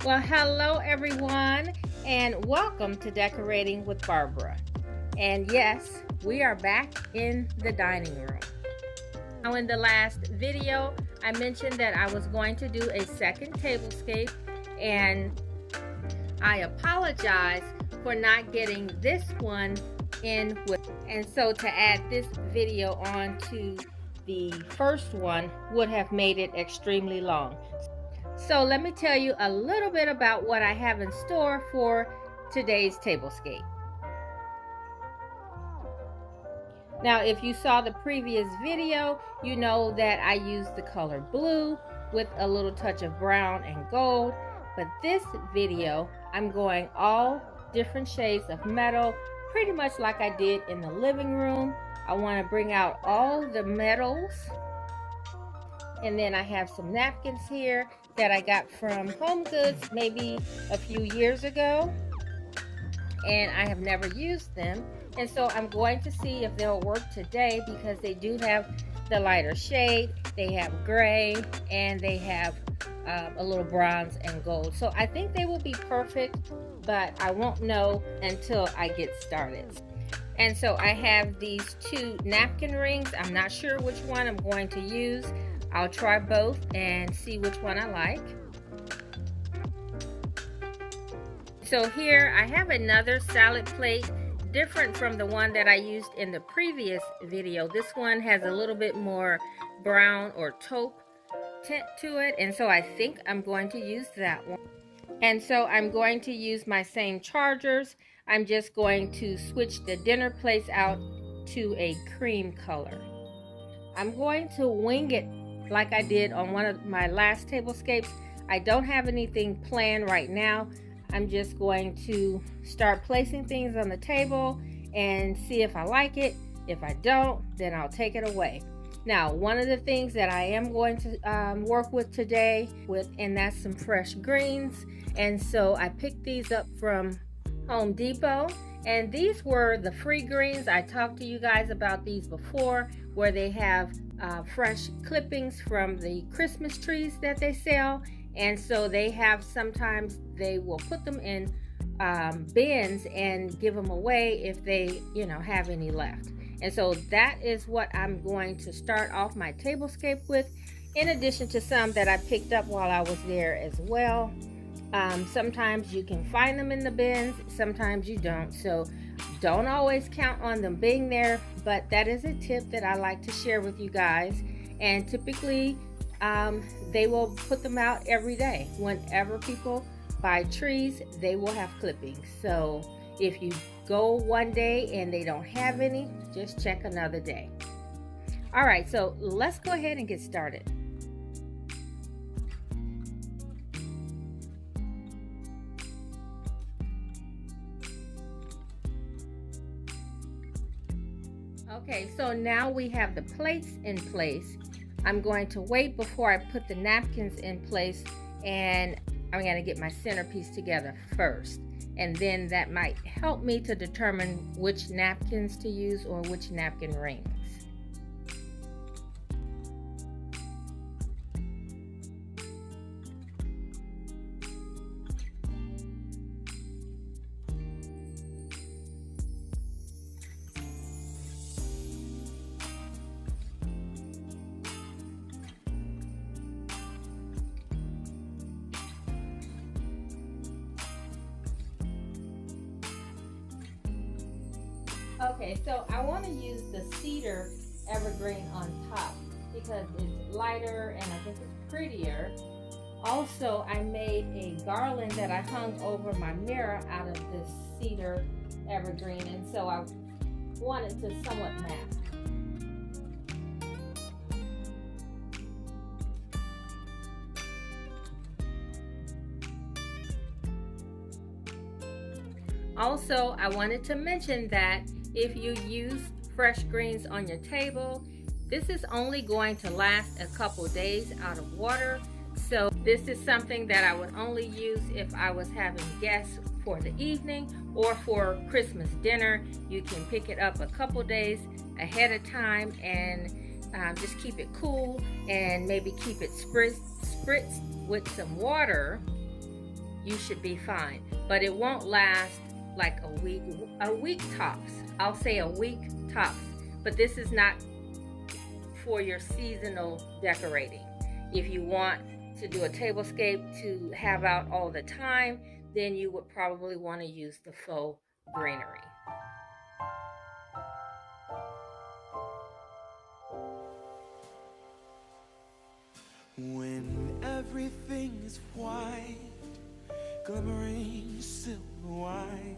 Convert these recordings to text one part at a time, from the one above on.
Well, hello everyone, and welcome to Decorating with Barbara. And yes, we are back in the dining room. Now, in the last video, I mentioned that I was going to do a second tablescape, and I apologize for not getting this one in with. And so to add this video on to the first one would have made it extremely long. So let me tell you a little bit about what I have in store for today's tablescape. Now, if you saw the previous video, you know that I used the color blue with a little touch of brown and gold. But this video, I'm going all different shades of metal, pretty much like I did in the living room. I want to bring out all the metals. And then I have some napkins here that I got from Home Goods maybe a few years ago, and I have never used them, and so I'm going to see if they'll work today because they do have the lighter shade, they have gray, and they have a little bronze and gold. So I think they will be perfect, but I won't know until I get started. And so I have these two napkin rings. I'm not sure which one I'm going to use. I'll try both and see which one I like. So here I have another salad plate, different from the one that I used in the previous video. This one has a little bit more brown or taupe tint to it, and so I think I'm going to use that one. And so I'm going to use my same chargers. I'm just going to switch the dinner plates out to a cream color. I'm going to wing it like I did on one of my last tablescapes. I don't have anything planned right now. I'm just going to start placing things on the table and see if I like it. If I don't, then I'll take it away. Now, one of the things that I am going to work with today, and that's some fresh greens. And so I picked these up from Home Depot, and these were the free greens. I talked to you guys about these before, where they have fresh clippings from the Christmas trees that they sell. And so they have, sometimes they will put them in bins and give them away if they have any left. And so that is what I'm going to start off my tablescape with, in addition to some that I picked up while I was there as well. Sometimes you can find them in the bins, sometimes you don't, so don't always count on them being there, but that is a tip that I like to share with you guys. And typically they will put them out every day. Whenever people buy trees, they will have clippings. So if you go one day and they don't have any, just check another day. All right, so let's go ahead and get started. Okay, so now we have the plates in place. I'm going to wait before I put the napkins in place, and I'm going to get my centerpiece together first. And then that might help me to determine which napkins to use or which napkin rings. Okay, so I want to use the cedar evergreen on top because it's lighter and I think it's prettier. Also, I made a garland that I hung over my mirror out of this cedar evergreen, and so I wanted to somewhat match. Also, I wanted to mention that if you use fresh greens on your table, this is only going to last a couple days out of water. So this is something that I would only use if I was having guests for the evening or for Christmas dinner. You can pick it up a couple days ahead of time and just keep it cool and maybe keep it spritzed with some water. you should be fine. But it won't last like a week tops. I'll say a week tops. But this is not for your seasonal decorating. If you want to do a tablescape to have out all the time, then you would probably want to use the faux greenery. When everything is white, glimmering silver white,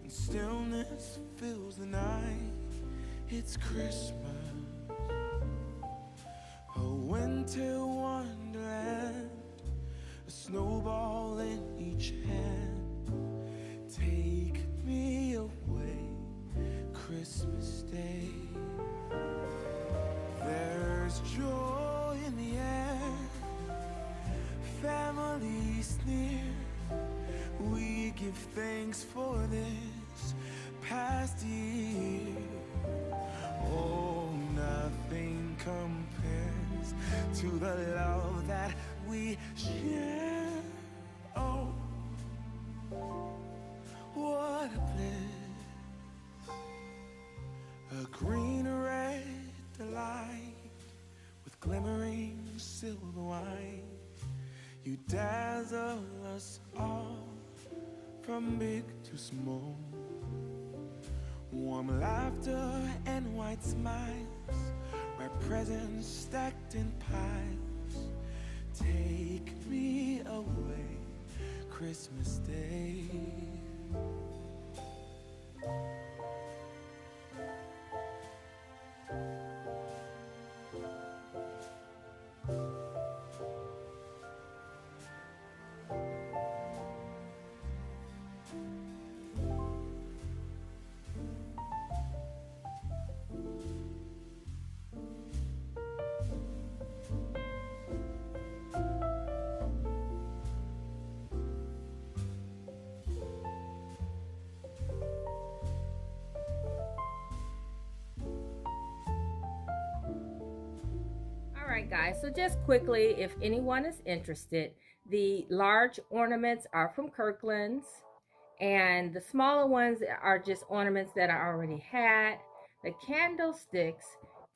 and stillness fills the night, it's Christmas, a winter wonderland, a snowball in each hand. Take me away, Christmas Day. There's joy in the air, family's near. We give thanks for this past year. Oh, nothing compares to the love that we share. Oh, what a bliss, a green red delight with glimmering silver white. You dazzle us all from big to small. Warm laughter and white smiles, where presents stacked in piles. Take me away, Christmas Day. Alright guys, so just quickly, if anyone is interested, the large ornaments are from Kirkland's and the smaller ones are just ornaments that I already had. The candlesticks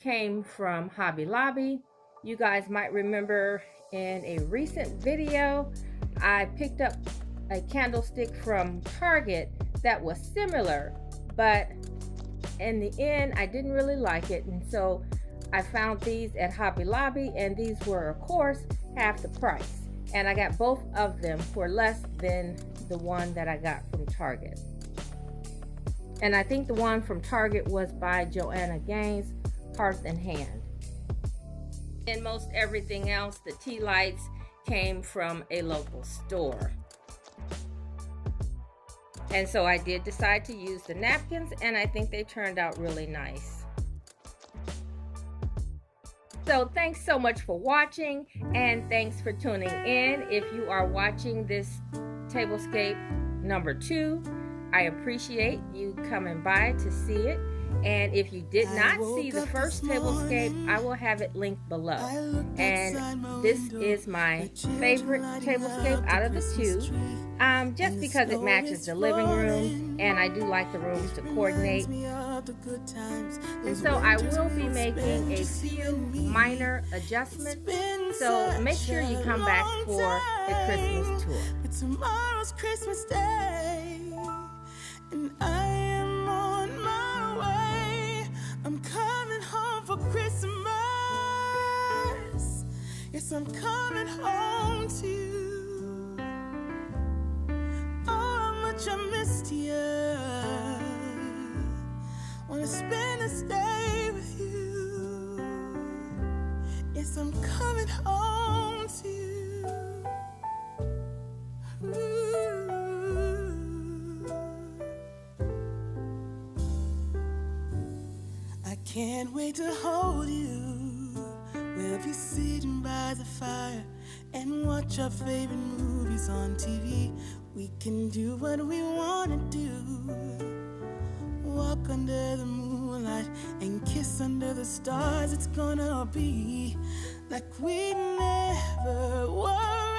came from Hobby Lobby. You guys might remember in a recent video I picked up a candlestick from Target that was similar, but in the end I didn't really like it, and so I found these at Hobby Lobby, and these were of course half the price, and I got both of them for less than the one that I got from Target. And I think the one from Target was by Joanna Gaines, Hearth and Hand. And most everything else, the tea lights, came from a local store. And so I did decide to use the napkins, and I think they turned out really nice. So thanks so much for watching, and thanks for tuning in. If you are watching this Tablescape number 2, I appreciate you coming by to see it. And if you did not see the first Tablescape, I will have it linked below. And this is my favorite Tablescape out of the 2, just because it matches the living room, and I do like the rooms to coordinate. And so I will be making a few minor adjustments, so make sure you come back for the Christmas tour. Tomorrow's Christmas Day, and I am on my way. I'm coming home for Christmas. Yes, I'm coming home to you. Oh, how much I missed you. Wanna spend this day with you. Yes, I'm coming home to you. I can't wait to hold you. We'll be sitting by the fire and watch our favorite movies on TV. We can do what we wanna do. Walk under the moonlight and kiss under the stars. It's gonna be like we never were.